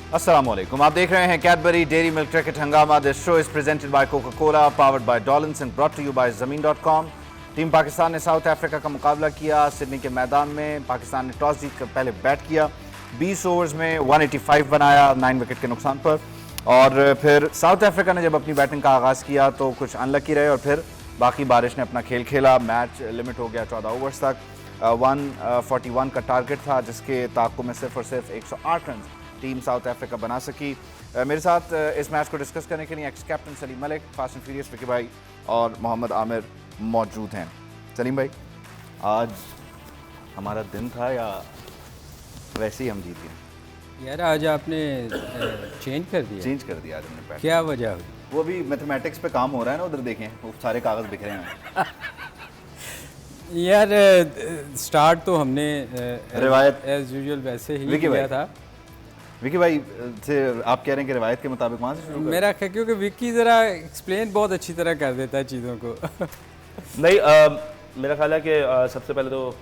अस्सलामुअलैकुम, आप देख रहे हैं Cadbury dairy milk cricket Hungama. This show is presented by Coca Cola, powered by Dollins and brought to you by ज़मीन.com। Team Pakistan ने साउथ अफ्रीका का मुकाबला किया सिडनी के मैदान में। पाकिस्तान ने टॉस जीतकर पहले बैट किया, 20 ओवर्स में 185 बनाया 9 विकेट के नुकसान पर। और फिर साउथ अफ्रीका ने जब अपनी बैटिंग का आगाज़ किया तो कुछ अनलकी रहे और फिर बाकी बारिश ने अपना खेल खेला। मैच लिमिट हो गया 14 ओवर्स तक। 141 का टारगेट था जिसके ताक़ुब में सिर्फ और सिर्फ 108 रन टीम साउथ अफ्रीका बना सकी। मेरे साथ इस मैच को डिस्कस करने के लिए x captain Salim Malik, fast and furious Vicky भाई और मोहम्मद आमिर मौजूद हैं। सलीम भाई, आज हमारा दिन था या वैसे ही हम जीत गए? यार आज आपने चेंज कर दिया। चेंज कर दिया आज हमने पैटर्न। क्या वजह हुई? वो भी मैथमेटिक्स पे काम हो रहा है ना, उधर देखें वो सारे कागज़ बिखरे हैं। यार स्टार्ट तो हमने रिवायत एज यूजुअल वैसे ही विकी किया भाई। था। विकी भाई से आप कह रहे हैं कि रिवायत के मुताबिक वहाँ से शुरू करें? मेरा ख्याल, क्योंकि विक्की ज़रा एक्सप्लेन बहुत अच्छी तरह कर देता है चीज़ों को। नहीं, मेरा ख्याल है कि सबसे पहले तो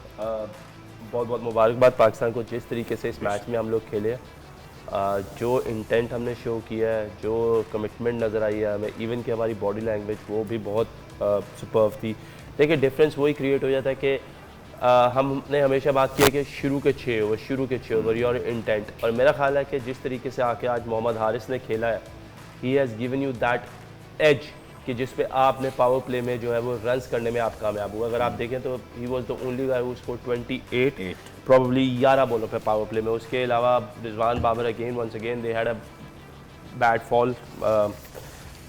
बहुत बहुत मुबारकबाद पाकिस्तान को जिस तरीके से इस मैच में हम लोग खेले। जो इंटेंट हमने शो किया है, जो कमिटमेंट नज़र आई है हमें, इवन कि हमारी बॉडी लैंग्वेज वो भी बहुत सुपर्ब थी। देखिए डिफरेंस वही क्रिएट हो जाता है कि हमने हमेशा बात की है कि शुरू के 6 ओवर योर इंटेंट। और मेरा ख्याल है कि जिस तरीके से आके आज मोहम्मद हारिस ने खेला है, he has given you that edge कि जिस पे आपने पावर प्ले में जो है वो रन्स करने में आप कामयाब हुए। अगर आप देखें तो he was the only guy who scored 28 probably 11 बॉलों पे पावर प्ले में। उसके अलावा Rizwan Babar again once again they had a bad fall,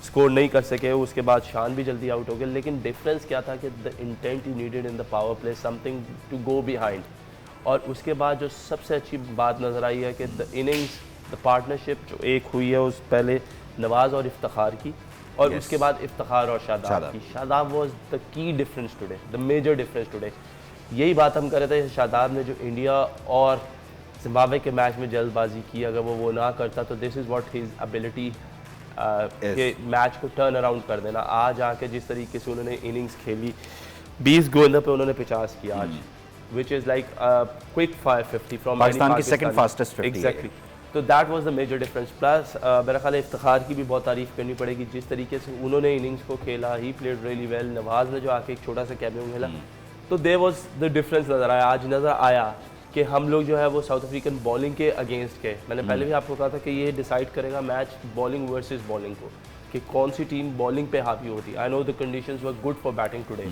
score नहीं कर सके। उसके बाद शान भी जल्दी आउट हो गए। लेकिन डिफरेंस क्या था कि the intent you needed in the power play something to go behind. और उसके बाद जो सबसे अच्छी बात नज़र आई है कि द इनिंग्स, द पार्टनरशिप जो एक हुई है उस पहले नवाज़ और इफ्तिखार की, और उसके बाद इफ्तिखार और शादाब की। Shadab was the key difference today, the major difference today. यही बात हम कर रहे थे, शादाब ने जो इंडिया और जिम्बाब्वे के मैच में जल्दबाजी की, अगर वो ना करता तो this is what his ability के मैच को टर्न अराउंड कर देना। आज आके जिस तरीके से उन्होंने इनिंग्स खेली, 20 गेंदों पे उन्होंने 50 किया आज, which is like quick 550 from Pakistan की सेकंड फास्टेस्ट 50। एग्जैक्टली, तो that was the major difference. Plus मेरा ख्याल है इफ्तिखार की भी बहुत तारीफ करनी पड़ेगी जिस तरीके से उन्होंने इनिंग्स को खेला। He played really well. Nawaz ने जो आके एक छोटा सा कैमियो खेला, तो देयर वाज द डिफरेंस नज़र आया। आज नज़र आया कि हम लोग जो है वो साउथ अफ्रीकन बॉलिंग के अगेंस्ट के, मैंने पहले भी आपको कहा था कि ये डिसाइड करेगा मैच बॉलिंग वर्सेस बॉलिंग को, कि कौन सी टीम बॉलिंग पे हावी होती है। I know the conditions were good for batting today.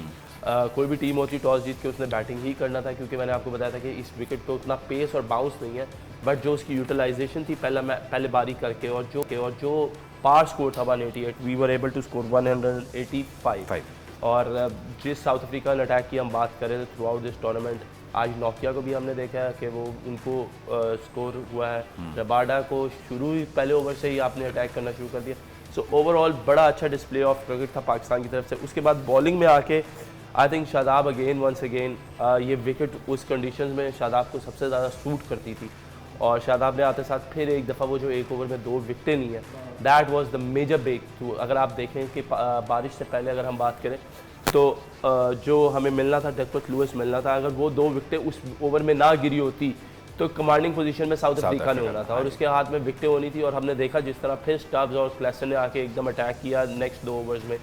कोई भी टीम होती टॉस जीत के उसने बैटिंग ही करना था, क्योंकि मैंने आपको बताया था कि इस विकेट पे उतना पेस और बाउंस नहीं है, बट जो उसकी यूटिलाइजेशन थी पहले बारी करके और जो पार स्कोर था 188, we were able to score 185। और जिस साउथ अफ्रीका ने अटैक की हम बात करें तो थ्रू आउट दिस टूर्नामेंट, आज नोकिया को भी हमने देखा है कि वो उनको स्कोर हुआ है। रबाडा को शुरू ही पहले ओवर से ही आपने अटैक करना शुरू कर दिया। सो ओवरऑल बड़ा अच्छा डिस्प्ले ऑफ क्रिकेट था पाकिस्तान की तरफ से। उसके बाद बॉलिंग में आके I think Shadab again once again, ये विकेट उस कंडीशंस में शादाब को सबसे ज़्यादा सूट करती थी। और शादाब ने आते साथ फिर एक दफ़ा वो जो एक ओवर में 2 विकेटें ली हैं, that was the major breakthrough. अगर आप देखें कि बारिश से पहले अगर हम बात करें तो जो हमें मिलना था, डकवर्थ लुइस मिलना था, अगर वो 2 विकेटें उस ओवर में ना गिरी होती तो कमांडिंग पोजीशन में साउथ अफ्रीका ने होना था और उसके हाथ में विकेटें होनी थी। और हमने देखा जिस तरह फिर स्टब्स और क्लेसन ने आके एकदम अटैक किया नेक्स्ट 2 ओवर्स में,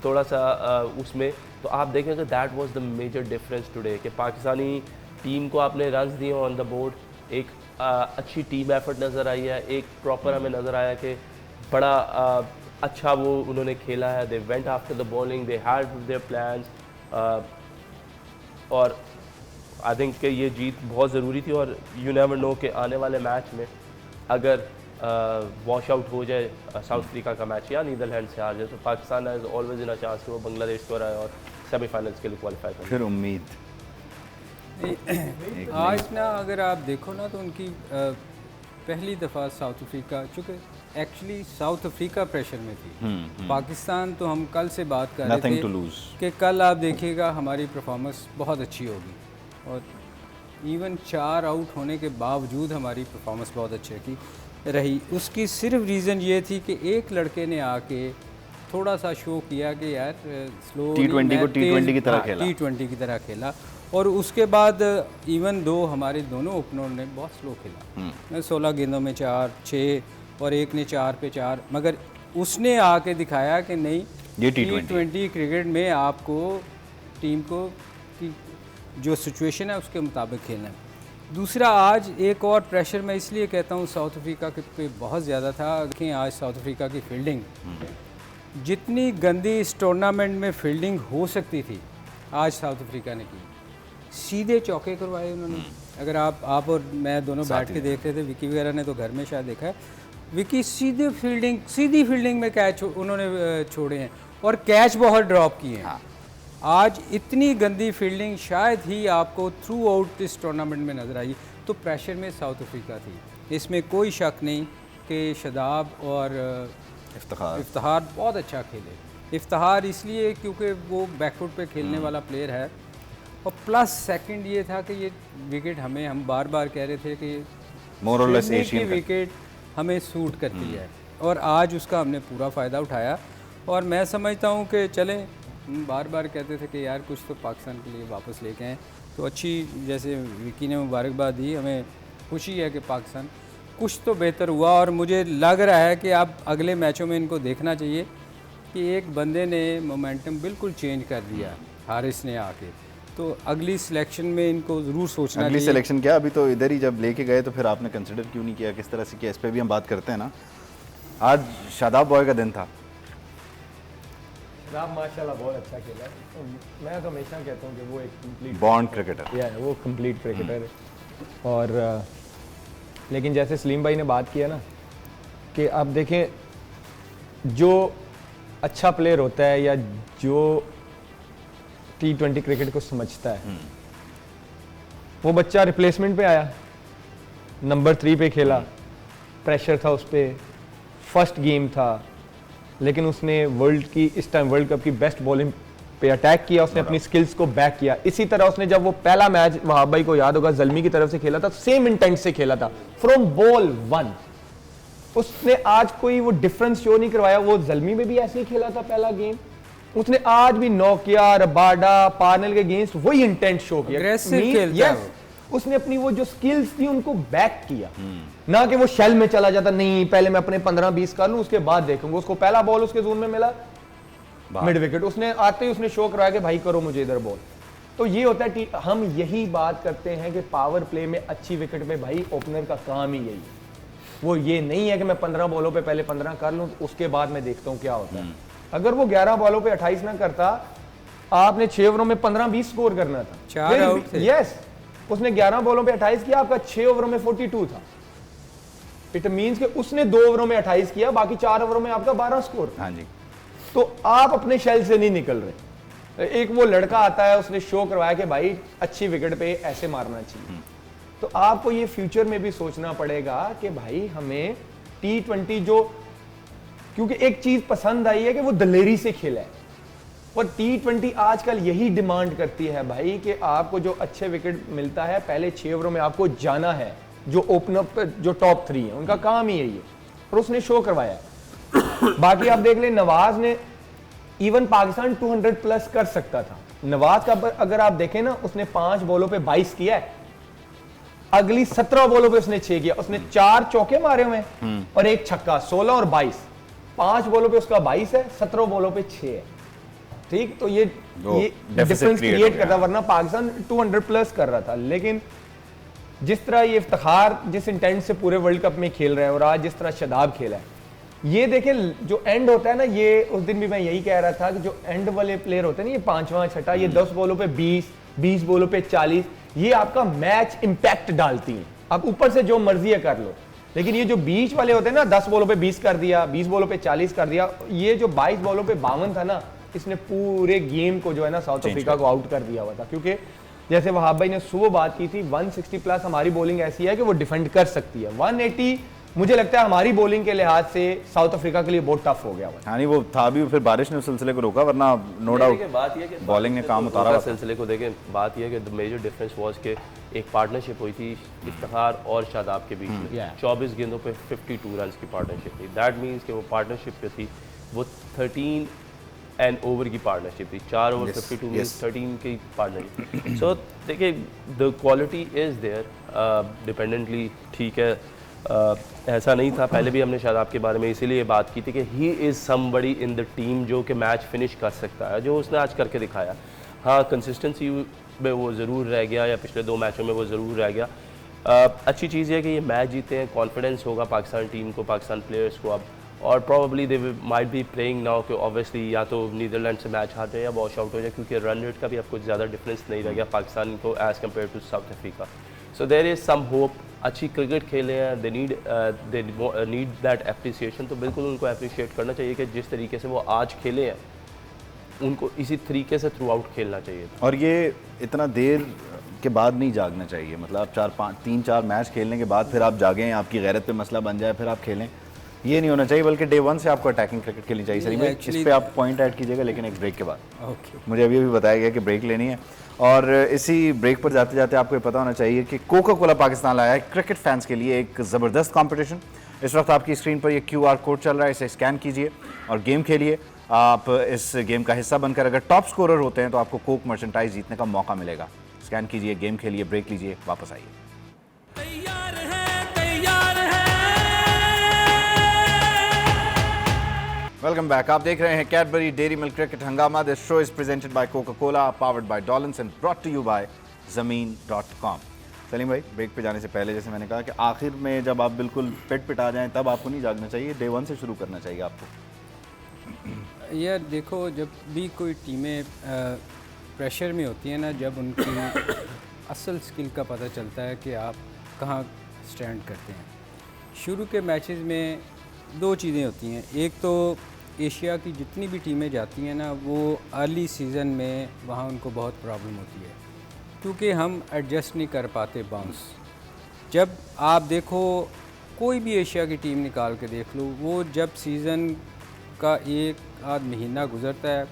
थोड़ा सा उसमें, तो आप देखें कि that was the major difference today कि पाकिस्तानी टीम को आपने रन्स दिए ऑन द बोर्ड। एक अच्छी टीम एफर्ट नज़र आई है, एक प्रॉपर हमें नज़र आया कि बड़ा अच्छा वो उन्होंने खेला है। They went after the bowling, they had there plans, और आई थिंक कि ये जीत बहुत ज़रूरी थी। और यू नेवर नो कि आने वाले मैच में अगर वॉश आउट हो जाए साउथ अफ्रीका का मैच या नीदरलैंड से हार जाए, तो Pakistan has always in a chance कि वो बांग्लादेश को हराए और सेमीफाइनल्स के लिए क्वालिफाई करें। फिर उम्मीद आज ना अगर आप देखो ना तो उनकी पहली दफ़ा साउथ अफ्रीका, चूँकि एक्चुअली साउथ अफ्रीका प्रेशर में थी। पाकिस्तान तो हम कल से बात कर रहे थे कि कल आप देखिएगा हमारी परफॉर्मेंस बहुत अच्छी होगी, और इवन 4 आउट होने के बावजूद हमारी परफॉर्मेंस बहुत अच्छी रही। उसकी सिर्फ रीज़न ये थी कि एक लड़के ने आके थोड़ा सा शो किया कि यार स्लो T20 को T20 की तरह खेला, T20 की तरह खेला, और उसके बाद इवन दो हमारे दोनों ओपनर ने बहुत स्लो खेला, 16 गेंदों में 4, 6 और एक ने 4 पे 4, मगर उसने आके दिखाया कि नहीं, ये T20 क्रिकेट में आपको टीम को की जो सिचुएशन है उसके मुताबिक खेलना है। दूसरा, आज एक और प्रेशर मैं इसलिए कहता हूँ साउथ अफ्रीका के पे बहुत ज़्यादा था। देखें आज साउथ अफ्रीका की फील्डिंग, जितनी गंदी इस टूर्नामेंट में फील्डिंग हो सकती थी आज साउथ अफ्रीका ने की। सीधे चौके करवाए उन्होंने। अगर आप और मैं दोनों बैठ के देख रहे थे, विकी वगैरह ने तो घर में शायद देखा है, विकी सीधी फील्डिंग में कैच उन्होंने छोड़े हैं और कैच बहुत ड्रॉप किए हैं। आज इतनी गंदी फील्डिंग शायद ही आपको थ्रू आउट इस टूर्नामेंट में नज़र आई। तो प्रेशर में साउथ अफ्रीका थी, इसमें कोई शक नहीं कि शदाब और इफ्तिखार बहुत अच्छा खेले। इफ्तिखार इसलिए क्योंकि वो बैकफुट पे खेलने वाला प्लेयर है, और प्लस सेकंड ये था कि ये विकेट हम बार बार कह रहे थे कि मोर और लेस एशियन की विकेट हमें सूट करती है, और आज उसका हमने पूरा फ़ायदा उठाया। और मैं समझता हूँ कि चलें, बार बार कहते थे कि यार कुछ तो पाकिस्तान के लिए वापस लेके आएँ, तो अच्छी, जैसे विकी ने मुबारकबाद दी, हमें खुशी है कि पाकिस्तान कुछ तो बेहतर हुआ। और मुझे लग रहा है कि अब अगले मैचों में इनको देखना चाहिए कि एक बंदे ने मोमेंटम बिल्कुल चेंज कर दिया, हारिस ने आके, तो अगली सिलेक्शन में इनको ज़रूर सोचना चाहिए। अगली सिलेक्शन क्या, अभी तो इधर ही जब लेके गए तो फिर आपने कंसिडर क्यों नहीं किया, किस तरह से किया, इस पर भी हम बात करते हैं ना। आज शादाब बॉय का दिन था। शादाब माशाल्लाह बहुत अच्छा खेला है, तो मैं तो हमेशा कहता हूँ कि वो एक कंप्लीट बॉन्ड क्रिकेटर, वो कंप्लीट क्रिकेटर है। और लेकिन जैसे सलीम भाई ने बात किया ना कि आप देखें, जो अच्छा प्लेयर होता है या जो T20 क्रिकेट को समझता है, वो बच्चा रिप्लेसमेंट पे आया, नंबर 3 पे खेला, प्रेशर था उस पर, फर्स्ट गेम था, लेकिन उसने इस टाइम वर्ल्ड कप की बेस्ट बॉलिंग पे अटैक किया, उसने अपनी स्किल्स को बैक किया। इसी तरह उसने जब वो पहला मैच, वहाब भाई को याद होगा, ज़ल्मी की तरफ से खेला था, सेम इंटेंट से खेला था, फ्रॉम बॉल 1। उसने आज कोई वो डिफरेंस शो नहीं करवाया। वो ज़ल्मी में भी ऐसे ही खेला था पहला गेम, उसने आज भी नोकिया, रबाडा, पार्नल के अगेंस्ट वही इंटेंट शो किया। उसने अपनी वो जो स्किल्स थी उनको बैक किया, ना कि वो शेल में चला जाता, नहीं पहले मैं अपने 15-20 कर लूं उसके बाद देखूंगा। उसको पहला बॉल उसके जोन में मिला, मिड विकेट, उसने आते ही उसने शो करवाया कि भाई करो मुझे इधर बॉल। तो ये होता है, हम यही बात करते हैं कि पावर प्ले में अच्छी विकेट पे भाई ओपनर का काम ही यही है। वो ये नहीं है कि मैं 15 बॉलों पे पहले 15 कर लूं उसके बाद मैं देखता हूं क्या होता है। अगर वो 11 बॉलों पे 28 ना करता, आपने 6 ओवरों में 15-20 स्कोर करना था, 4 आउट थे। यस, उसने 11 बॉलों पे 28 किया, आपका 6 ओवरों में 42 था। इट मींस कि उसने 2 ओवरों में 28 किया, बाकी 4 ओवरों में आपका 12 स्कोर। हाँ जी। तो आप अपने शेल से नहीं निकल रहे। एक वो लड़का आता है, उसने शो करवाया कि भाई अच्छी विकेट पे ऐसे मारना चाहिए। तो आपको ये फ्यूचर में भी सोचना पड़ेगा कि भाई हमें T20 जो, क्योंकि एक चीज पसंद आई है कि वो दलेरी से खेला है, और T20 आजकल यही डिमांड करती है भाई कि आपको जो अच्छे विकेट मिलता है पहले 6 ओवरों में आपको जाना है। जो ओपनर जो टॉप 3 है उनका काम ही यही है, और उसने शो करवाया। बाकी आप देख ले, नवाज ने इवन पाकिस्तान 200 प्लस कर सकता था। नवाज का अगर आप देखें ना, उसने 5 बॉलों पे 22 किया है, अगली 17 बॉलों पे उसने 6 किया, उसने 4 चौके मारे हुए और एक छक्का, 16 और 22। 5 बॉलों पे उसका 22 है, 17 बॉलों पे 6 है। ठीक, तो ये डिफरेंस क्रिएट करता, वरना पाकिस्तान 200 प्लस कर रहा था। लेकिन जिस तरह ये इफ्तिखार जिस इंटेंट से पूरे वर्ल्ड कप में खेल रहे हैं, और आज जिस तरह शदाब खेला है, ये देखें जो एंड होता है ना, ये उस दिन भी मैं यही कह रहा था कि जो एंड वाले प्लेयर होते हैं ना, ये 5वां 6ठा, ये 10 बॉलों पे 20 बॉलों पे 40, ये आपका मैच इंपैक्ट डालती हैं। अब ऊपर से जो मर्जी है कर लो, लेकिन ये जो बीच वाले होते हैं ना, 10 बॉलों पे 20 कर दिया, 20 बॉलों पे 40 कर दिया, ये जो 22 बॉलों पे 52 था ना, इसने पूरे गेम को जो है ना साउथ अफ्रीका को आउट कर दिया हुआ था। क्योंकि जैसे वहाब भाई ने सुबह बात की थी, 160 प्लस हमारी बॉलिंग ऐसी है कि वो डिफेंड कर सकती है। 180 मुझे लगता है हमारी बॉलिंग के लिहाज से साउथ अफ्रीका के लिए बहुत टफ हो गया। हाँ नहीं, वो था भी, फिर बारिश ने उस सिलसिले को रोका, वरना नो डाउट बात ये कि बॉलिंग ने काम उतारा हुआ था। सिलसिले को देखें, बात यह है कि द मेजर डिफरेंस वाज कि एक पार्टनरशिप हुई थी इफ्तिखार और शादाब के बीच में। 24 गेंदों पे 52 रन की पार्टनरशिप थी। दैट मीन्स कि वो पार्टनरशिप जो थी वो 13 एंड ओवर की पार्टनरशिप थी, 4 ओवर 52 मीन्स 13 की पार्टनरशिप। सो देखिए the quality is there dependently, ठीक है। ऐसा नहीं था, पहले भी हमने शादाब के बारे में इसीलिए बात की थी कि he is somebody in the team जो कि मैच फिनिश कर सकता है, जो उसने आज करके दिखाया। हाँ, कंसिस्टेंसी में वो ज़रूर रह गया, या पिछले 2 मैचों में वो ज़रूर रह गया। अच्छी चीज़ है कि ये मैच जीते हैं, कॉन्फिडेंस होगा पाकिस्तान टीम को, पाकिस्तान प्लेयर्स को अब, और probably they might be playing now कि ऑब्वियसली या तो नीदरलैंड से मैच हार जाए या वॉश आउट हो जाए, क्योंकि रन रेट का भी अब कुछ ज़्यादा डिफरेंस नहीं रह गया पाकिस्तान को as compare to south Africa. So there is some hope. अच्छी क्रिकेट खेले हैं, दे नीड दैट एप्रिसिएशन। तो बिल्कुल उनको अप्रिशिएट करना चाहिए कि जिस तरीके से वो आज खेले हैं उनको इसी तरीके से थ्रू आउट खेलना चाहिए। और ये इतना देर के बाद नहीं जागना चाहिए, मतलब आप 3-4 मैच खेलने के बाद फिर आप जागें, आपकी गैरत पे मसला बन जाए, फिर आप खेलें, ये नहीं होना चाहिए। बल्कि डे 1 से आपको अटैकिंग क्रिकेट खेलनी चाहिए। सही में इस पे आप पॉइंट ऐड कीजिएगा, लेकिन एक ब्रेक के बाद। मुझे अभी बताया गया कि ब्रेक लेनी है, और इसी ब्रेक पर जाते जाते आपको ये पता होना चाहिए कि कोका कोला पाकिस्तान लाया है क्रिकेट फैंस के लिए एक ज़बरदस्त कंपटीशन। इस वक्त आपकी स्क्रीन पर ये QR कोड चल रहा है, इसे स्कैन कीजिए और गेम खेलिए। आप इस गेम का हिस्सा बनकर अगर टॉप स्कोरर होते हैं तो आपको कोक मर्चेंटाइज जीतने का मौका मिलेगा। स्कैन कीजिए, गेम खेलिए, ब्रेक लीजिए, वापस आइए। Welcome back. आप देख रहे हैं Cadbury dairy milk cricket Hungama. This show is presented by Coca Cola, powered by Dollins and brought to you by ज़मीन.com। सलीम भाई, ब्रेक पे जाने से पहले जैसे मैंने कहा कि आखिर में जब आप बिल्कुल पेट आ जाएं तब आपको नहीं जागना चाहिए, डे 1 से शुरू करना चाहिए आपको। यार देखो, जब भी कोई टीमें प्रेशर में होती हैं ना, जब उनकी असल स्किल का पता चलता है कि आप कहाँ स्टैंड करते हैं। शुरू के मैचेस में 2 चीज़ें होती हैं। एक तो एशिया की जितनी भी टीमें जाती हैं ना, वो अर्ली सीज़न में वहाँ उनको बहुत प्रॉब्लम होती है, क्योंकि हम एडजस्ट नहीं कर पाते बाउंस। जब आप देखो कोई भी एशिया की टीम निकाल के देख लो, वो जब सीज़न का 1-आध महीना गुजरता है,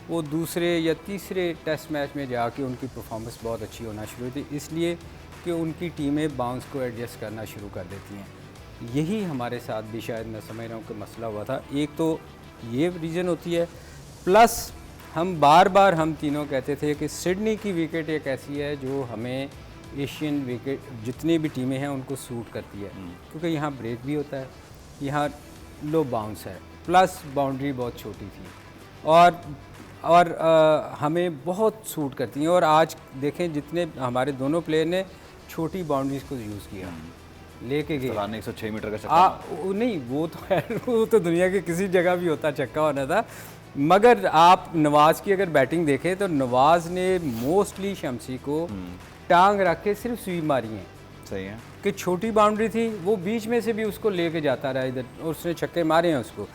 वो दूसरे या तीसरे टेस्ट मैच में जाके उनकी परफॉर्मेंस बहुत अच्छी होना शुरू होती है, इसलिए कि उनकी टीमें बाउंस को एडजस्ट करना शुरू कर देती हैं। यही हमारे साथ भी शायद मैं समझ रहा हूँ कि मसला हुआ था। एक तो ये रीज़न होती है, प्लस हम बार बार हम तीनों कहते थे कि सिडनी की विकेट एक ऐसी है जो हमें एशियन विकेट जितनी भी टीमें हैं उनको सूट करती है, क्योंकि यहाँ ब्रेक भी होता है, यहाँ लो बाउंस है, प्लस बाउंड्री बहुत छोटी थी और हमें बहुत सूट करती हैं। और आज देखें जितने हमारे दोनों प्लेयर ने छोटी बाउंड्रीज़ को यूज़ किया, लेके गए 106 मीटर का छक्का। नहीं, वो तो खैर वो तो दुनिया के किसी जगह भी होता छक्का होना था, मगर आप नवाज़ की अगर बैटिंग देखें तो नवाज़ ने मोस्टली शमसी को टांग रख के सिर्फ स्वीप मारी है। सही है कि छोटी बाउंड्री थी, वो बीच में से भी उसको लेके जाता रहा इधर, और उसने छक्के मारे हैं उसको,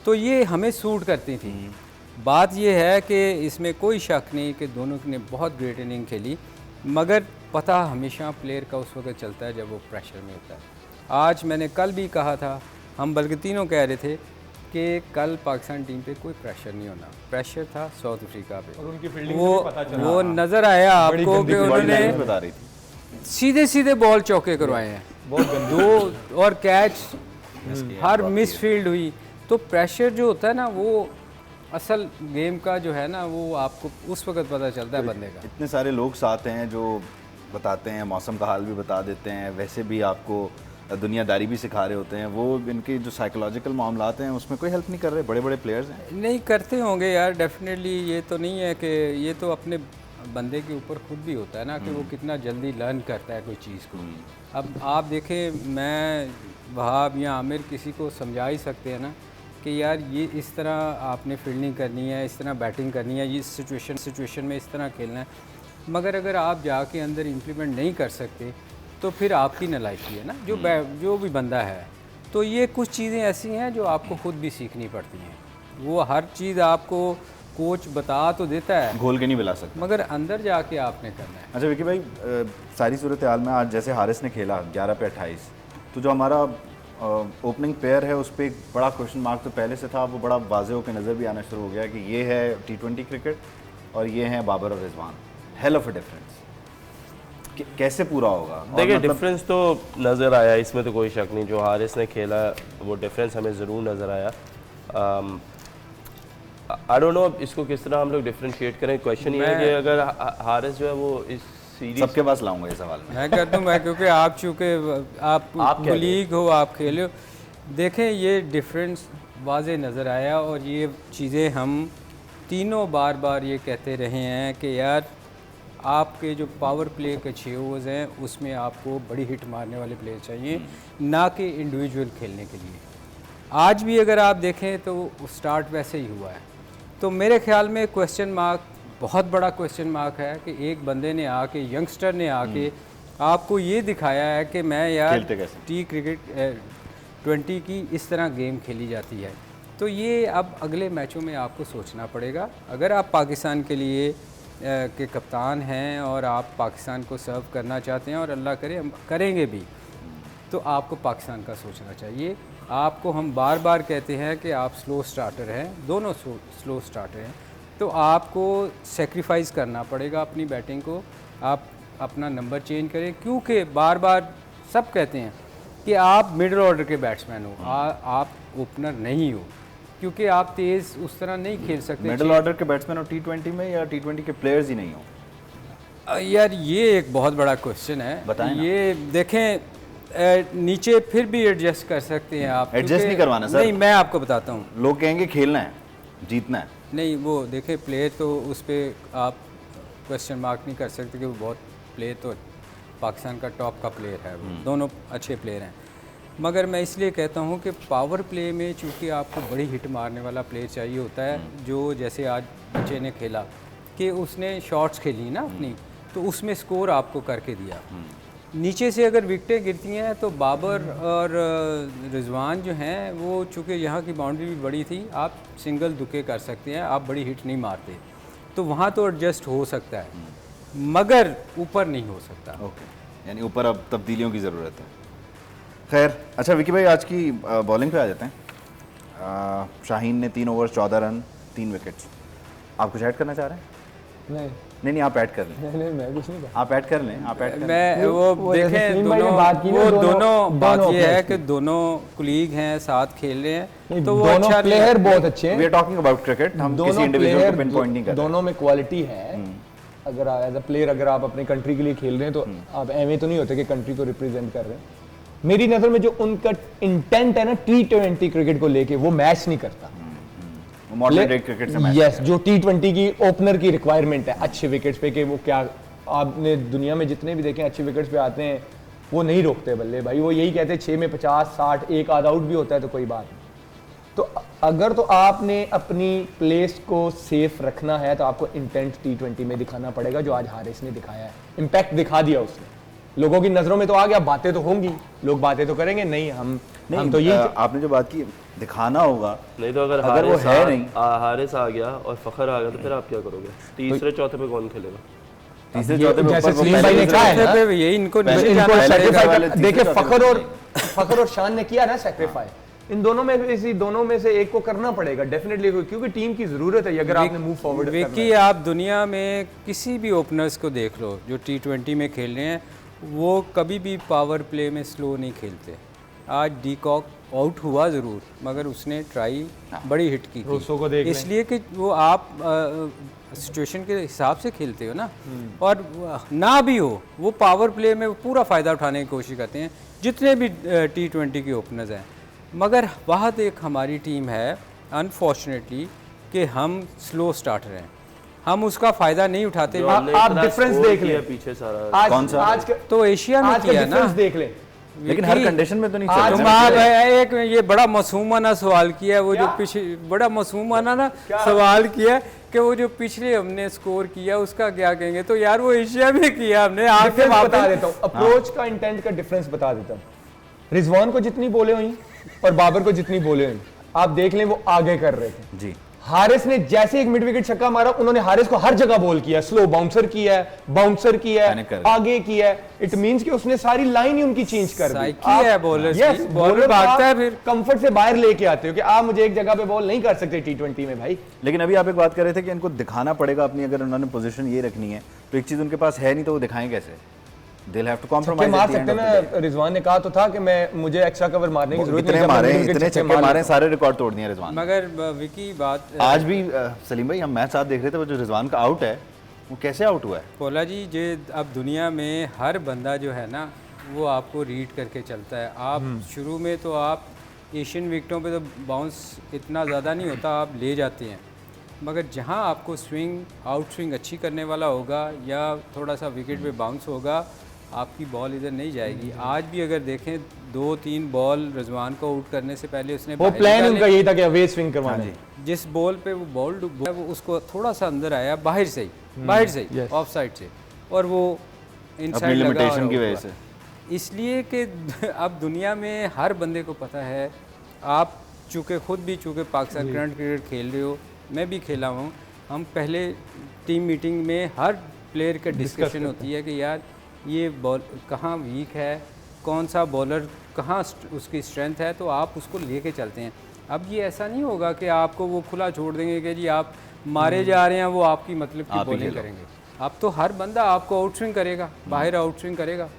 तो ये हमें सूट करती थी। बात ये है कि इसमें कोई शक नहीं कि दोनों ने बहुत ग्रेट इनिंग खेली, मगर पता हमेशा प्लेयर का उस वक्त चलता है जब वो प्रेशर में होता है। आज मैंने कल भी कहा था, हम बल्कि तीनों कह रहे थे कि कल पाकिस्तान टीम पे कोई प्रेशर नहीं होना, प्रेशर था साउथ अफ्रीका पे, और उनकी फील्डिंग वो नज़र आया आपको कि उन्होंने बता रही थी सीधे सीधे बॉल चौके करवाए हैं, दो और कैच हर मिस फील्ड हुई। तो प्रेशर जो होता है ना, वो असल गेम का जो है ना, वो आपको उस वक्त पता चलता है बंदे का। इतने सारे लोग साथ हैं जो बताते हैं, मौसम का हाल भी बता देते हैं, वैसे भी आपको दुनियादारी भी सिखा रहे होते हैं, वो इनके जो साइकोलॉजिकल मामलात हैं उसमें कोई हेल्प नहीं कर रहे। बड़े बड़े प्लेयर्स हैं, नहीं करते होंगे यार, डेफिनेटली। ये तो नहीं है कि ये तो अपने बंदे के ऊपर खुद भी होता है ना कि वो कितना जल्दी लर्न करता है कोई चीज़ को। अब आप देखें, मैं वहाब या आमिर किसी को समझा ही सकते हैं ना कि यार ये इस तरह आपने फील्डिंग करनी है, इस तरह बैटिंग करनी है, ये सिचुएशन में इस तरह खेलना है, मगर अगर आप जाके अंदर इम्प्लीमेंट नहीं कर सकते तो फिर आपकी नालायकी है ना, जो भी बंदा है। तो ये कुछ चीज़ें ऐसी हैं जो आपको खुद भी सीखनी पड़ती हैं। वो हर चीज़ आपको कोच बता तो देता है, घोल के नहीं मिला सकता, मगर अंदर जाके आपने करना है। अच्छा विकी भाई, सारी सूरत हाल में आज जैसे हारिस ने खेला 11 पे 28, तो जो हमारा ओपनिंग पेयर है उस पर एक बड़ा क्वेश्चन मार्क तो पहले से था, वो बड़ा वाजे होकर नज़र भी आना शुरू हो गया कि ये है T20 क्रिकेट और ये हैं बाबर और Rizwan. Hell of a difference कैसे पूरा होगा? देखिए डिफरेंस तो नज़र आया, इसमें तो कोई शक नहीं। जो हारिस ने खेला वो डिफरेंस हमें ज़रूर नज़र आया। आई डोंट नो इसको किस तरह हम लोग डिफरेंशिएट करें। क्वेश्चन ये है कि अगर हारिस जो है वो इस सीरीज सबके पास लाऊंगा ये सवाल मैं कहता हूँ, मैं क्योंकि आप चूँकि आप कुलीग हो, आप खेले हो, देखें ये डिफरेंस वाज़े नज़र आया। और ये चीज़ें हम तीनों बार बार ये कहते रहे हैं कि यार आपके जो पावर प्ले के 6 ओवर्स हैं उसमें आपको बड़ी हिट मारने वाले प्लेयर चाहिए, ना कि इंडिविजुअल खेलने के लिए। आज भी अगर आप देखें तो स्टार्ट वैसे ही हुआ है। तो मेरे ख्याल में क्वेश्चन मार्क, बहुत बड़ा क्वेश्चन मार्क है कि एक बंदे ने आके, यंगस्टर ने आके आपको ये दिखाया है कि मैं यार टी क्रिकेट 20 की इस तरह गेम खेली जाती है। तो ये अब अगले मैचों में आपको सोचना पड़ेगा। अगर आप पाकिस्तान के लिए के कप्तान हैं और आप पाकिस्तान को सर्व करना चाहते हैं, और अल्लाह करे हम करेंगे भी, तो आपको पाकिस्तान का सोचना चाहिए। आपको हम बार बार कहते हैं कि आप स्लो स्टार्टर हैं, दोनों स्लो स्टार्टर हैं, तो आपको सेक्रीफाइस करना पड़ेगा अपनी बैटिंग को। आप अपना नंबर चेंज करें, क्योंकि बार बार सब कहते हैं कि आप मिडिल ऑर्डर के बैट्समैन हो, आप ओपनर नहीं हो, क्योंकि आप तेज़ उस तरह नहीं खेल सकते। मिडिल ऑर्डर के बैट्समैन और T20 में, या T20 के प्लेयर्स ही नहीं हो? यार ये एक बहुत बड़ा क्वेश्चन है। बताएं ना। ये देखें नीचे फिर भी एडजस्ट कर सकते हैं आप। एडजस्ट नहीं करवाना सर। नहीं, मैं आपको बताता हूँ। लोग कहेंगे खेलना है, जीतना है। नहीं, वो देखें प्लेयर तो उस पर आप क्वेश्चन मार्क नहीं कर सकते कि वो बहुत प्लेयर तो पाकिस्तान का टॉप का प्लेयर है, वो दोनों अच्छे प्लेयर हैं। मगर मैं इसलिए कहता हूँ कि पावर प्ले में चूँकि आपको बड़ी हिट मारने वाला प्लेयर चाहिए होता है, जो जैसे आज बच्चे ने खेला कि उसने शॉट्स खेली ना अपनी, तो उसमें स्कोर आपको करके दिया। नीचे से अगर विकेटें गिरती हैं तो बाबर और रिजवान जो हैं वो चूँकि यहाँ की बाउंड्री भी बड़ी थी, आप सिंगल दुके कर सकते हैं, आप बड़ी हिट नहीं मारते, तो वहाँ तो एडजस्ट हो सकता है, मगर ऊपर नहीं हो सकता। ओके, यानी ऊपर अब तब्दीलियों की ज़रूरत है। खैर, अच्छा विकी भाई, आज की बॉलिंग पे आ जाते हैं। शाहीन ने 3 ओवर 14 रन 3 विकेट्स। आप कुछ ऐड करना चाह रहे हैं? नहीं, आप ऐड कर लें। नहीं, मैं कुछ नहीं कर। आप ऐड कर लें, आप ऐड कर लें। मैं वो देखें दोनों बात ये है कि दोनों कुलीग हैं, साथ खेल रहे हैं, तो वो अच्छा प्लेयर बहुत अच्छे हैं। We are talking about cricket, हम किसी इंडिविजुअल को पिन पॉइंट नहीं कर रहे। दोनों में क्वालिटी है। अगर एज अ प्लेयर अगर आप अपनी कंट्री के लिए खेल रहे हैं तो आप एवं तो नहीं होते कि कंट्री को रिप्रेजेंट कर रहे हैं। मेरी नज़र में जो उनका इंटेंट है ना T20 क्रिकेट को लेके, वो मैच नहीं करता। मॉडर्न डे क्रिकेट से मैच यस, जो T20 की ओपनर की रिक्वायरमेंट है अच्छे विकेट्स पे, कि वो क्या आपने दुनिया में जितने भी देखे अच्छे विकेट्स पे आते हैं, वो नहीं रोकते बल्ले भाई। वो यही कहते हैं 6 में 50 60, एक आध आउट भी होता है तो कोई बात नहीं। तो अगर तो आपने अपनी प्लेस को सेफ रखना है तो आपको इंटेंट T20 में दिखाना पड़ेगा, जो आज हारिस ने दिखाया है। इम्पैक्ट दिखा दिया उसने, लोगों की नजरों में तो आ गया। बातें तो होंगी, लोग बातें तो करेंगे, नहीं हम तो ये आपने जो बात की दिखाना होगा। नहीं तो अगर वो है नहीं, हारिस आ गया और फखर आ गया तो फिर आप क्या करोगे? तीसरे चौथे पे कौन खेलेगा? तीसरे चौथे पे जैसे सलीम भाई ने कहा है, यही इनको देखिए फखर और शान ने किया ना सैक्रिफाइस, इन दोनों में से एक को करना पड़ेगा डेफिनेटली, क्योंकि टीम की जरूरत है अगर आपने मूव फॉरवर्ड करना है। विकी, आप दुनिया में किसी भी ओपनर्स को देख लो जो T20 में खेल रहे हैं, वो कभी भी पावर प्ले में स्लो नहीं खेलते। आज डीकॉक आउट हुआ ज़रूर, मगर उसने ट्राई बड़ी हिट की थी, इसलिए कि वो आप सिचुएशन के हिसाब से खेलते हो ना, और ना भी हो वो पावर प्ले में पूरा फ़ायदा उठाने की कोशिश करते हैं जितने भी T20 के ओपनर्स हैं। मगर बहुत एक हमारी टीम है अनफॉर्चुनेटली कि हम स्लो स्टार्टर हैं, हम उसका फायदा नहीं उठाते। आप डिफरेंस देख लें पीछे सारा कौन सा? आज तो एशिया में किया ना, देख लें, लेकिन हर कंडीशन में तो नहीं तुम चल आप एक ये बड़ा मासूमाना सवाल किया है, वो जो पिछले बड़ा मासूमाना ना सवाल किया कि वो जो पिछले हमने स्कोर किया उसका क्या कहेंगे। तो यार वो एशिया में किया हमने, आपके बता देता हूँ अप्रोच का इंटेंट का डिफरेंस बता देता हूँ। रिजवान को जितनी बोले हुई और बाबर को जितनी बोले हुई, आप देख लें वो आगे कर रहे थे जी। हारिस ने जैसे एक मिड विकेट छक्का मारा, उन्होंने हारिस को हर जगह बॉल किया, स्लो बाउंसर किया है, आगे किया है। इट मींस कि उसने सारी लाइन ही उनकी चेंज कर दी है। बॉलर भागता है, फिर कंफर्ट से बाहर लेके आते हो कि आप मुझे एक जगह पे बॉल नहीं कर सकते T20 में भाई। लेकिन अभी आप एक बात कर रहे थे कि इनको दिखाना पड़ेगा अपनी, अगर उन्होंने पोजीशन ये रखनी है तो एक चीज उनके पास है नहीं तो वो दिखाएं कैसे? they'll have to छक्के compromise मार at the end सकते of ना, the day. रिजवान ने कहा तो था कि मैं मुझे एक्स्ट्रा कवर मारने की जरूरत इतने नहीं, मारे, जब मैं इतने छक्के मारे, सारे रिकॉर्ड तोड़ दिए रिजवान ने। मगर विकी बात आज भी सलीम भाई हम मैच साथ देख रहे थे, वो जो रिजवान का आउट है वो कैसे आउट हुआ है? पोला जी, जे अब दुनिया में हर बंदा जो है ना वो आपको रीड करके चलता है। आप शुरू में तो आप एशियन विकेटों पे तो बाउंस इतना ज़्यादा नहीं होता, आप ले जाते हैं, मगर जहां आपको स्विंग आउट स्विंग अच्छी करने वाला होगा या थोड़ा सा विकेट पे बाउंस होगा, आपकी बॉल इधर नहीं जाएगी। आज भी अगर देखें 2-3 बॉल रिजवान को आउट करने से पहले उसने वो बाहर प्लान निकाले। उनका यही था कि अवे स्विंग करवाना है। जिस बॉल पे वो बॉल डूबा वो उसको थोड़ा सा अंदर आया बाहर से ही ऑफ साइड से, और वो इनसाइड लगा लिमिटेशन की वजह से। इसलिए कि अब दुनिया में हर बंदे को पता है, आप चूँकि खुद भी चूँकि पाकिस्तान करंट क्रिकेट खेल रहे हो, मैं भी खेला हूँ, हम पहले टीम मीटिंग में हर प्लेयर का डिस्कशन होती है कि यार ये बॉल कहाँ वीक है, कौन सा बॉलर कहाँ उसकी स्ट्रेंथ है, तो आप उसको लेके चलते हैं। अब ये ऐसा नहीं होगा कि आपको वो खुला छोड़ देंगे कि जी आप मारे जा रहे हैं, वो आपकी मतलब की बॉलिंग करेंगे। अब तो हर बंदा आपको आउट स्विंग करेगा, बाहर आउट स्विंग करेगा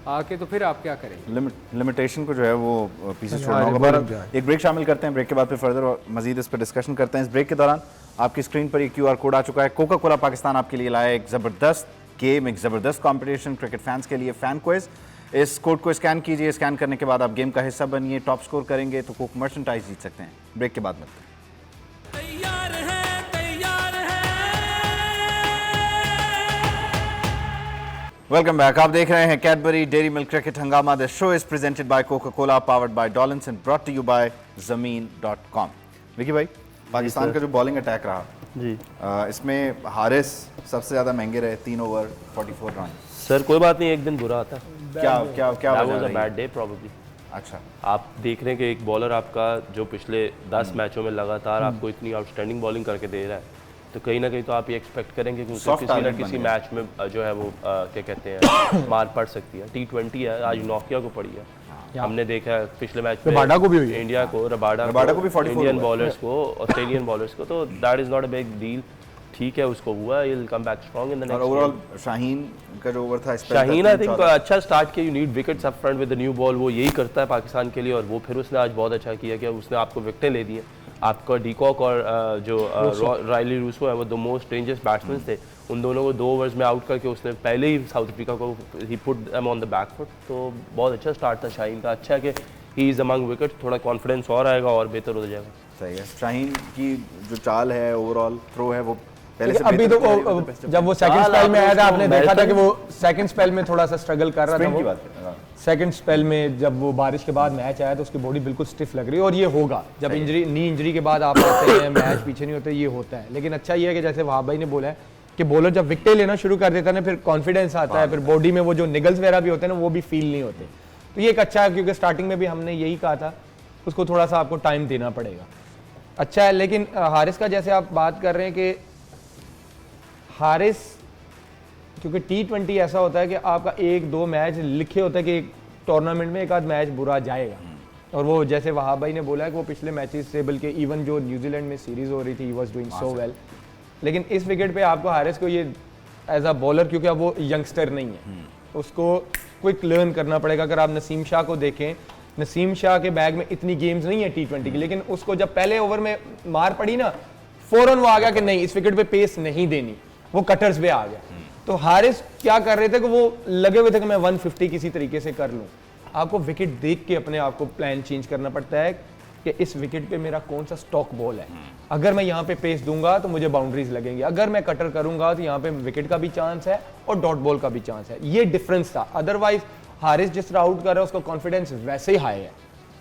आके, तो फिर आप क्या करेंगे? लिमिटेशन को जो है वो पीछे छोड़ना होगा। पर एक ब्रेक शामिल करते हैं, ब्रेक के बाद फिर फर्दर और मजीद इस पर डिस्कशन करते हैं। इस ब्रेक के दौरान आपकी स्क्रीन पर एक QR कोड आ चुका है। कोका कोला पाकिस्तान आपके लिए लाया एक ज़बरदस्त गेम, एक ज़बरदस्त कॉम्पिटिशन क्रिकेट फैंस के लिए, फैन क्विज। इस कोड को स्कैन कीजिए, स्कैन करने के बाद आप गेम का हिस्सा बनिए, टॉप स्कोर करेंगे तो कोक मर्चेंटाइज जीत सकते हैं। ब्रेक के बाद मिलते हैं। Welcome back. आप देख रहे हैं Cadbury dairy milk cricket Hungama. The show is presented by Coca Cola, powered by Dollins and brought to you by ज़मीन.com। विकी भाई, पाकिस्तान का जो बॉलिंग अटैक रहा जी, इसमें हारिस सबसे ज़्यादा महंगे रहे, 3 ओवर 44 रन। सर कोई बात नहीं, एक दिन बुरा आता है। क्या क्या क्या That वजह was a रही? bad day probably। अच्छा, आप देख रहे हैं कि एक बॉलर आपका जो पिछले 10 मैचों में लगातार आपको इतनी आउटस्टैंडिंग बॉलिंग करके दे रहा है, तो कहीं ना कहीं तो आप ये एक्सपेक्ट करेंगे कि उसे Soft किसी ना target किसी बन मैच में जो है वो क्या कहते हैं मार पड़ सकती है। T20 है, आज नोकिया को पड़ी है। हमने देखा है पिछले मैच में रबाडा को भी हुई है। इंडिया को, रबाडा को भी 44 इंडियन हुआ है। बॉलर्स को, ऑस्ट्रेलियन बॉलर्स को, तो that is not a big deal. ठीक है, उसको हुआ, he will come back strong in the और नेक्स्ट। ओवरऑल शाहीन का जो ओवर था, इस पे शाहीन आई थिंक अच्छा स्टार्ट किया। You need wickets up front with the new ball, वो यही करता है पाकिस्तान के लिए, और वो फिर उसने आज बहुत अच्छा किया कि उसने आपको विकेटें ले दी हैं। आपका डीकॉक और जो रायली रूसो है, वो द मोस्ट डेंजरस बैट्समैन थे, उन दोनों को 2 ओवर्स में आउट करके उसने पहले ही साउथ अफ्रीका को ही put them on the back foot. तो बहुत अच्छा स्टार्ट था शाहीन का। अच्छा है कि ही इज़ अमंग विकेट, थोड़ा कॉन्फिडेंस और आएगा और बेहतर हो जाएगा। सही है। शाहीन की जो चाल है, ओवरऑल थ्रो है, वो पहले से अभी तो बेहतर वो- है। जब वो सेकंड चाल स्पेल में आया था, आपने आपने उसको देखा था कि मैच वो सेकंड स्पेल में थोड़ा सा स्ट्रगल कर रहा था। स्प्रिंट की वो बात है, हाँ। सेकंड स्पेल में जब वो बारिश के बाद मैच आया तो उसकी बॉडी बिल्कुल स्टिफ लग रही है, और ये होगा जब इंजरी, नी इंजरी के बाद आप आते हैं, मैच पीछे नहीं होते, ये होता है। लेकिन अच्छा ये है कि जैसे वहाब भाई ने बोला है कि बॉलर जब विकेटें लेना शुरू कर देता है ना, फिर कॉन्फिडेंस आता है, फिर बॉडी में वो जो निगल्स वगैरह भी होते हैं ना, वो भी फील नहीं होते। तो ये एक अच्छा है, क्योंकि स्टार्टिंग में भी हमने यही कहा था, उसको थोड़ा सा आपको टाइम देना पड़ेगा। अच्छा है। लेकिन हारिस का जैसे आप बात कर रहे हैं कि हारिस, क्योंकि T20 ऐसा होता है कि आपका 1-2 मैच लिखे होते हैं कि एक टूर्नामेंट में एक आध मैच बुरा जाएगा, और वो जैसे वहाब भाई ने बोला है कि वो पिछले मैचेस से, बल्कि इवन जो न्यूजीलैंड में सीरीज हो रही थी, he was doing so well. लेकिन इस विकेट पे आपको हारिस को ये एज अ बॉलर, क्योंकि अब वो यंगस्टर नहीं है, उसको क्विक लर्न करना पड़ेगा। अगर आप नसीम शाह को देखें, नसीम शाह के बैग में इतनी गेम्स नहीं है T20 की, लेकिन उसको जब पहले ओवर में मार पड़ी ना, फौरन वो आ गया कि नहीं, इस विकेट पे पेस नहीं देनी, वो कटर्स पे आ गया। तो हारिस क्या कर रहे थे कि वो लगे हुए थे कि मैं 150 किसी तरीके से कर लूं। आपको विकेट देख के अपने आप को प्लान चेंज करना पड़ता है कि इस विकेट पे मेरा कौन सा स्टॉक बॉल है। अगर मैं यहाँ पे पेस दूंगा तो मुझे बाउंड्रीज लगेंगी, अगर मैं कटर करूंगा तो यहाँ पे विकेट का भी चांस है और डॉट बॉल का भी चांस है। ये डिफरेंस था। अदरवाइज हारिस जिस तरह आउट कर रहा है, उसका कॉन्फिडेंस वैसे ही हाई है,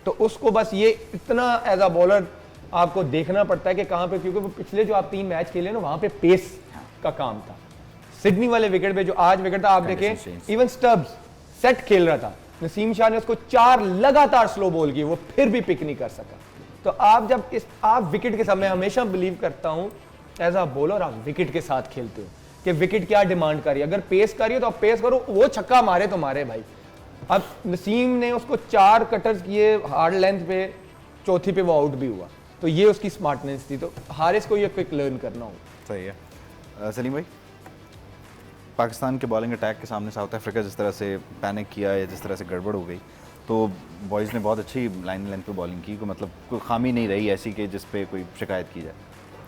तो उसको बस ये इतना एज अ बॉलर आपको देखना पड़ता है कि कहाँ पे, क्योंकि वो पिछले जो आप 3 मैच खेले ना, वहां पे पेस का काम था। सिडनी वाले विकेट पे जो आज विकेट था, आप देखें, इवन स्टब्स सेट खेल रहा था, नसीम शाह ने उसको 4 लगातार स्लो बॉल की, वो फिर भी पिक नहीं कर सका। तो आप जब आप विकेट के सामने, हमेशा बिलीव करता हूं एज अ बॉलर, आप विकेट के साथ खेलते हो कि विकेट क्या डिमांड कर रही है। अगर पेस करिए तो आप पेस करो, वो छक्का मारे तो मारे भाई। अब नसीम ने उसको 4 कटर्स किए हार्ड लेंथ पे, चौथी पे वो आउट भी हुआ, तो ये उसकी स्मार्टनेस थी। तो हारिस को ये क्विक लर्न करना होगा। सही है। सलीम भाई, पाकिस्तान के बॉलिंग अटैक के सामने साउथ अफ्रीका जिस तरह से पैनिक किया या जिस तरह से गड़बड़ हो गई, तो बॉयज़ ने बहुत अच्छी लाइन लेंथ पे बॉलिंग की, को मतलब कोई खामी नहीं रही ऐसी कि जिस पे कोई शिकायत की जाए।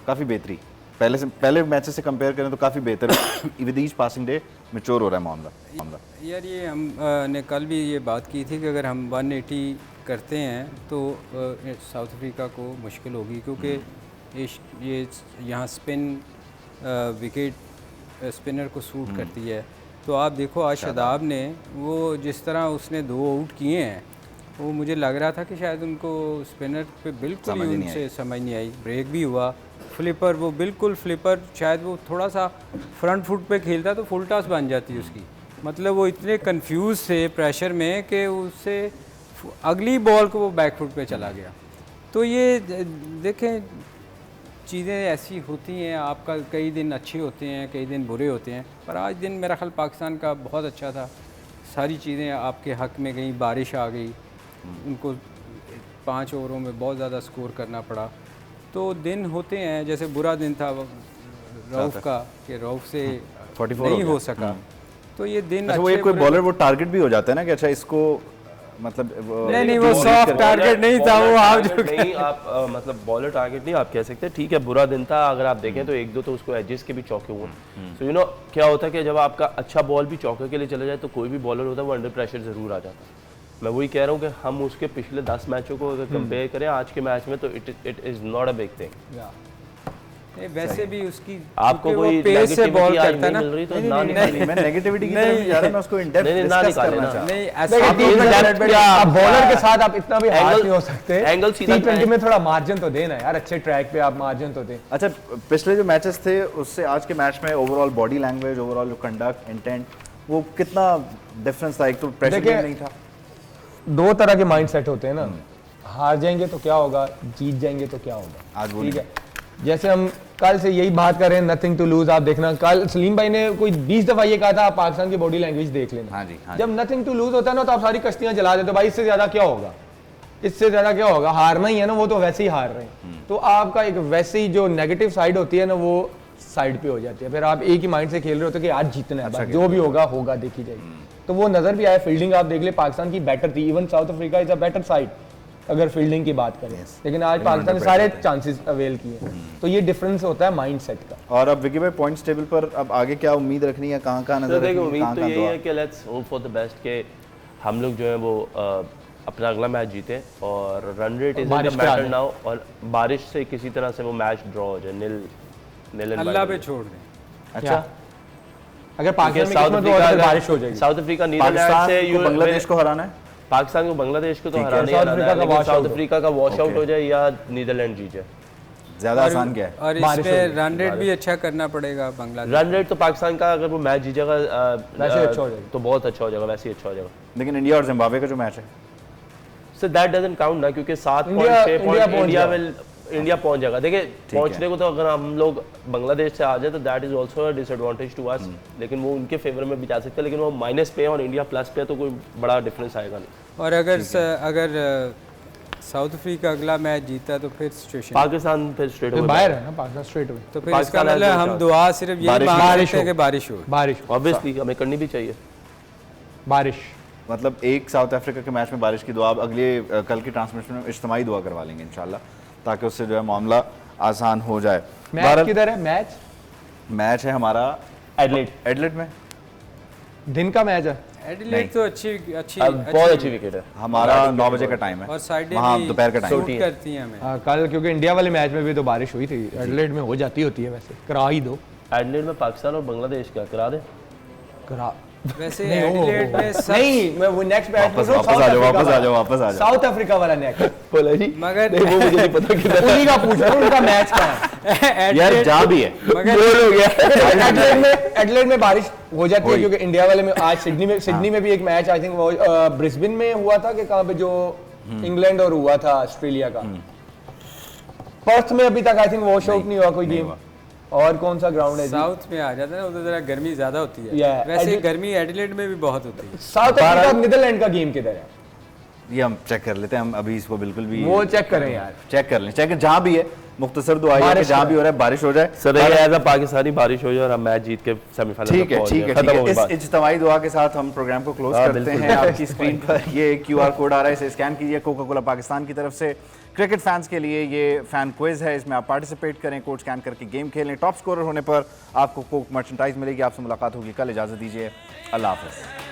काफ़ी बेहतरी पहले मैचेस से कंपेयर करें तो काफ़ी बेहतर with each passing day mature हो रहा है मामला। यार ये हम ने कल भी ये बात की थी कि अगर हम 180 करते हैं तो साउथ अफ्रीका को मुश्किल होगी, क्योंकि ये यहाँ स्पिन विकेट स्पिनर को सूट करती है। तो आप देखो आज शादाब ने वो जिस तरह उसने 2 आउट किए हैं, वो मुझे लग रहा था कि शायद उनको स्पिनर पे बिल्कुल ही उनसे समझ नहीं आई। ब्रेक भी हुआ, फ्लिपर वो बिल्कुल फ्लिपर, शायद वो थोड़ा सा फ्रंट फुट पे खेलता तो फुल टॉस बन जाती उसकी। मतलब वो इतने कंफ्यूज थे प्रेशर में कि उससे अगली बॉल को वो बैक फुट पे चला गया। तो ये देखें चीज़ें ऐसी होती हैं, आपका कई दिन अच्छे होते हैं, कई दिन बुरे होते हैं, पर आज दिन मेरा ख्याल पाकिस्तान का बहुत अच्छा था। सारी चीज़ें आपके हक़ में गई, बारिश आ गई, उनको 5 ओवरों में बहुत ज़्यादा स्कोर करना पड़ा। तो दिन होते हैं, जैसे बुरा दिन था रऊफ़ का कि रऊफ़ से 44 नहीं हो सका। तो ये दिन अच्छा, वो एक कोई बॉलर वो टारगेट भी हो जाता है ना कि अच्छा इसको मतलब नहीं वो सॉफ्ट टारगेट नहीं था, वो आप जो नहीं आप मतलब बॉलर टारगेट नहीं आप कह सकते। ठीक है बुरा दिन था, अगर आप देखें तो 1-2 तो उसको एजेस के भी चौके हुए। सो यू नो क्या होता है कि जब आपका अच्छा बॉल भी चौके के लिए चला जाए तो कोई भी बॉलर होता है वो अंडर प्रेशर ज़रूर आ जाता है। मैं वही कह रहा हूँ कि हम उसके पिछले 10 मैचों को अगर कंपेयर करें आज के मैच में तो it is not a big thing. वैसे भी उसकी आपको कोई पेस से बॉल करता ना, मैं नेगेटिविटी की तरफ नहीं जा रहा, मैं उसको इन डेप्थ डिस्कस करना चाहता हूं। नहीं ऐसा बॉलर के साथ आप इतना भी हार्श नहीं हो सकते। एंगल सीधा T20 में थोड़ा मार्जिन तो देना यार, अच्छे ट्रैक पे आप मार्जिन तो दें। अच्छा, पिछले जो मैचेस थे उससे आज के मैच में ओवरऑल बॉडी लैंग्वेज, ओवरऑल जो कंडक्ट, इंटेंट, वो कितना डिफरेंस था? एक तो प्रेशर गेम नहीं था। 2 तरह के माइंड सेट होते हैं ना, हार जाएंगे तो क्या होगा, जीत जाएंगे तो क्या होगा। आज वो ठीक है, जैसे हम कल से यही बात कर रहे हैं, नथिंग टू लूज। आप देखना कल सलीम भाई ने कोई 20 दफा ये कहा था आप पाकिस्तान की बॉडी लैंग्वेज देख लेना। हाँ जी, हाँ जब नथिंग टू लूज होता है ना तो आप सारी कश्तियां जला देते हो, भाई इससे ज्यादा क्या होगा, इससे ज्यादा क्या होगा, हारना ही है ना, वो तो वैसे ही हार रहे हैं। तो आपका एक वैसे ही जो नेगेटिव साइड होती है ना वो साइड पे हो जाती है, फिर आप एक ही माइंड से खेल रहे होते कि आज जीतना है, बस जो भी होगा होगा, देखी जाएगी। तो वो नजर भी आया, फील्डिंग आप देख ले पाकिस्तान की बेटर थी, even south Africa is a better side अगर फील्डिंग की बात करें, लेकिन आज पाकिस्तान ने सारे चांसेस अवेल किए। तो ये डिफरेंस होता है माइंडसेट का। और अब विकी भाई पॉइंट्स टेबल पर अब आगे क्या उम्मीद रखनी है, कहां नजर रखनी है? उम्मीद तो यही है कि let's hope for the best के हम लोग जो है वो अपना अगला मैच जीते और run rate is the matter now, और बारिश से किसी तरह से वो मैच ड्रॉ हो जाए, नील अल्लाह पे छोड़ दें। अच्छा, अगर पाकिस्तान में तो बारिश हो जाएगी, साउथ अफ्रीका नीदरलैंड से बांग्लादेश को हराना है, पाकिस्तान को बांग्लादेश को तो हराना ही हराना है, लेकिन साउथ अफ्रीका का वॉश आउट हो जाए या नीदरलैंड जीत जाए, ज्यादा आसान क्या है? और इसमें रन रेट भी अच्छा करना पड़ेगा बांग्लादेश। रन रेट तो पाकिस्तान का अगर वो मैच जीतेगा वैसे अच्छा हो जाएगा, तो बहुत अच्छा हो जाएगा, वैसे ही अच्छा हो जाएगा। लेकिन इंडिया और जिम्बाब्वे का जो मैच है सो दैट डजंट काउंट ना, क्योंकि 7.6 पॉइंट इंडिया पहुंच जाएगा। देखिए पहुंचने को तो अगर हम लोग बांग्लादेश से आ जाए तो that is also a disadvantage to us, लेकिन वो उनके फेवर में भी जा सकते हैं, लेकिन वो माइनस पे और इंडिया प्लस पे तो कोई बड़ा डिफरेंस आएगा नहीं। और अगर साउथ अफ्रीका अगला मैच जीता तो फिर सिचुएशन पाकिस्तान फिर स्ट्रेट अवे बाहर है ना, पाकिस्तान स्ट्रेट अवे। तो फिर इसका मतलब हम दुआ सिर्फ यही मांग सकते हैं कि बारिश हो। बारिश ऑब्वियसली हमें करनी भी चाहिए बारिश, मतलब एक साउथ अफ्रीका के मैच में बारिश की दुआ, अगले कल की ट्रांसमिशन में इज्तिमाई दुआ करवा लेंगे इंशाल्लाह, ताकि उससे जो है मामला आसान हो जाए। मैच किधर है? मैच है हमारा एडलेड में, दिन का मैच है। एडिलेड तो अच्छी बहुत अच्छी विकेट है, हमारा 9 बजे का टाइम है और साइडें वहाँ भी दोपहर का टाइम सूट करती हैं हमें। कल क्योंकि इंडिया वाले मैच में भी तो बारिश हुई थी, एडिलेड में हो जाती होती है, वैसे करा ही दो। एडिलेड में पाकिस्तान और बांग्लादेश का करा दे, करा वैसे एडिलेड में नहीं, मैं वो नेक्स्ट मैच वापस आ जाओ साउथ अफ्रीका वाला नेक्स्ट बोला जी, मगर नहीं वो मुझे नहीं पता किधर उन्हीं का पूछ रहा हूं, उनका मैच कहां है यार, जा भी है मगर बोल हो गया। एडिलेड में बारिश हो जाती है, क्योंकि इंडिया वाले में आज सिडनी में भी एक मैच आई थिंक वो ब्रिस्बेन में हुआ था कि कहां पे जो इंग्लैंड और हुआ था ऑस्ट्रेलिया का। पर्थ में अभी तक आई थिंक वॉश आउट नहीं हुआ कोई गेम। और कौन सा ग्राउंड है? साउथ में आ जाता है ना, उधर जरा गर्मी ज्यादा होती है। Yeah, वैसे गर्मी एडिलेड में भी बहुत होती है। साउथ अफ्रीका नीदरलैंड का गेम किधर है? ये हम चेक कर लेते हैं, हम अभी इसको बिल्कुल भी वो चेक करें यार, चेक कर लें, चेक जहाँ भी है मुख्तसर दुआ है कि बारिश जहाँ भी हो रहा है बारिश हो जाए। सर ये एज अ पाकिस्तानी बारिश हो जाए और हम मैच जीत के सेमीफाइनल ठीक है ठीक है ठीक है। इस इज्तिमाई दुआ के साथ हम प्रोग्राम को क्लोज करते हैं। आपकी स्क्रीन पर ये QR कोड आ रहा है, इसे स्कैन कीजिए। कोका कोला पाकिस्तान की तरफ से क्रिकेट फैंस के लिए ये फैन क्विज है, इसमें आप पार्टिसिपेट करें, कोड स्कैन करके गेम खेलें। टॉप स्कोरर होने पर आपको कोक मर्चेंटाइज मिलेगी। आपसे मुलाकात होगी कल, इजाज़त दीजिए, अल्लाह हाफ़िज़।